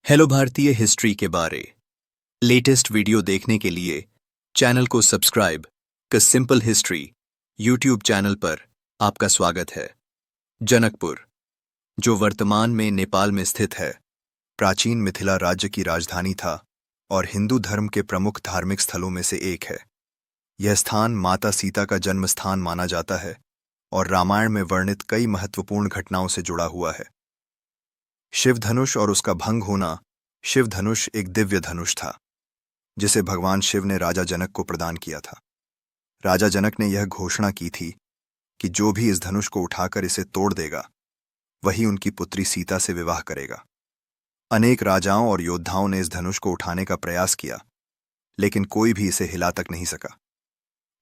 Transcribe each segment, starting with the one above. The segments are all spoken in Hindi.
हेलो भारतीय हिस्ट्री के बारे लेटेस्ट वीडियो देखने के लिए चैनल को सब्सक्राइब क सिंपल हिस्ट्री यूट्यूब चैनल पर आपका स्वागत है। जनकपुर, जो वर्तमान में नेपाल में स्थित है, प्राचीन मिथिला राज्य की राजधानी था और हिंदू धर्म के प्रमुख धार्मिक स्थलों में से एक है। यह स्थान माता सीता का जन्म स्थान माना जाता है और रामायण में वर्णित कई महत्वपूर्ण घटनाओं से जुड़ा हुआ है। शिव धनुष और उसका भंग होना। शिव धनुष एक दिव्य धनुष था जिसे भगवान शिव ने राजा जनक को प्रदान किया था। राजा जनक ने यह घोषणा की थी कि जो भी इस धनुष को उठाकर इसे तोड़ देगा वही उनकी पुत्री सीता से विवाह करेगा। अनेक राजाओं और योद्धाओं ने इस धनुष को उठाने का प्रयास किया, लेकिन कोई भी इसे हिला तक नहीं सका।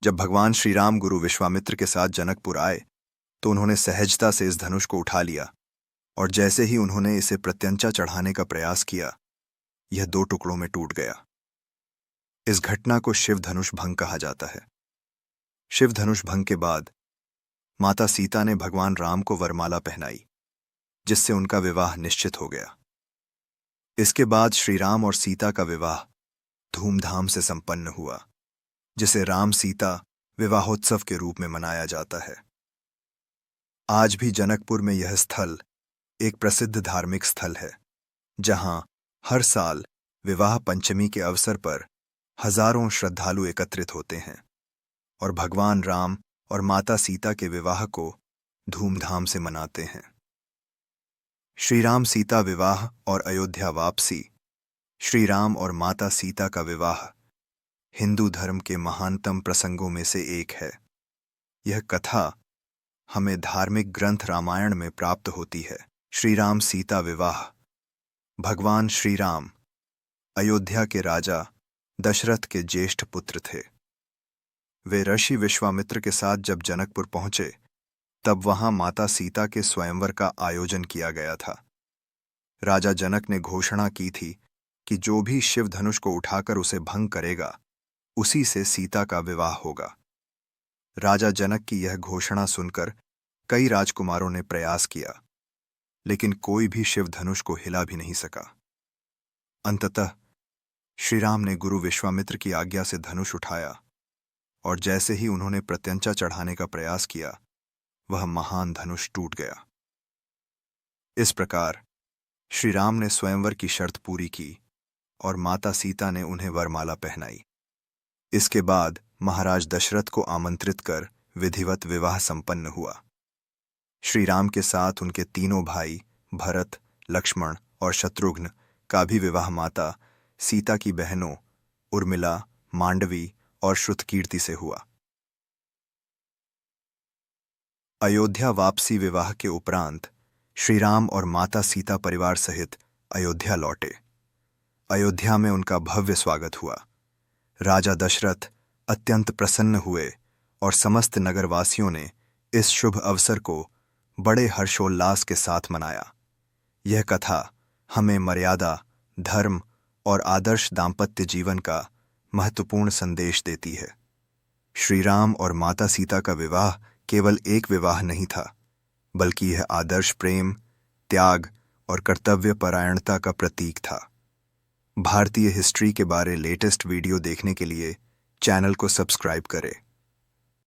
जब भगवान श्री राम गुरु विश्वामित्र के साथ जनकपुर आए तो उन्होंने सहजता से इस धनुष को उठा लिया और जैसे ही उन्होंने इसे प्रत्यंचा चढ़ाने का प्रयास किया, यह 2 टुकड़ों में टूट गया। इस घटना को शिव धनुष भंग कहा जाता है। शिव धनुष भंग के बाद माता सीता ने भगवान राम को वरमाला पहनाई, जिससे उनका विवाह निश्चित हो गया। इसके बाद श्री राम और सीता का विवाह धूमधाम से संपन्न हुआ, जिसे राम सीता विवाहोत्सव के रूप में मनाया जाता है। आज भी जनकपुर में यह स्थल एक प्रसिद्ध धार्मिक स्थल है, जहां हर साल विवाह पंचमी के अवसर पर हजारों श्रद्धालु एकत्रित होते हैं और भगवान राम और माता सीता के विवाह को धूमधाम से मनाते हैं। श्री राम सीता विवाह और अयोध्या वापसी। श्री राम और माता सीता का विवाह हिंदू धर्म के महानतम प्रसंगों में से एक है। यह कथा हमें धार्मिक ग्रंथ रामायण में प्राप्त होती है। श्री राम सीता विवाह। भगवान श्री राम अयोध्या के राजा दशरथ के ज्येष्ठ पुत्र थे। वे ऋषि विश्वामित्र के साथ जब जनकपुर पहुंचे तब वहां माता सीता के स्वयंवर का आयोजन किया गया था। राजा जनक ने घोषणा की थी कि जो भी शिव धनुष को उठाकर उसे भंग करेगा उसी से सीता का विवाह होगा। राजा जनक की यह घोषणा सुनकर कई राजकुमारों ने प्रयास किया, लेकिन कोई भी शिव धनुष को हिला भी नहीं सका। अंततः श्री राम ने गुरु विश्वामित्र की आज्ञा से धनुष उठाया और जैसे ही उन्होंने प्रत्यंचा चढ़ाने का प्रयास किया, वह महान धनुष टूट गया। इस प्रकार श्री राम ने स्वयंवर की शर्त पूरी की और माता सीता ने उन्हें वरमाला पहनाई। इसके बाद महाराज दशरथ को आमंत्रित कर विधिवत विवाह संपन्न हुआ। श्री राम के साथ उनके तीनों भाई भरत, लक्ष्मण और शत्रुघ्न का भी विवाह माता सीता की बहनों उर्मिला, मांडवी और श्रुतकीर्ति से हुआ। अयोध्या वापसी। विवाह के उपरांत श्री राम और माता सीता परिवार सहित अयोध्या लौटे। अयोध्या में उनका भव्य स्वागत हुआ। राजा दशरथ अत्यंत प्रसन्न हुए और समस्त नगरवासियों ने इस शुभ अवसर को बड़े हर्षोल्लास के साथ मनाया। यह कथा हमें मर्यादा, धर्म और आदर्श दाम्पत्य जीवन का महत्वपूर्ण संदेश देती है। श्री राम और माता सीता का विवाह केवल एक विवाह नहीं था, बल्कि यह आदर्श प्रेम, त्याग और कर्तव्य परायणता का प्रतीक था। भारतीय हिस्ट्री के बारे लेटेस्ट वीडियो देखने के लिए चैनल को सब्सक्राइब करें।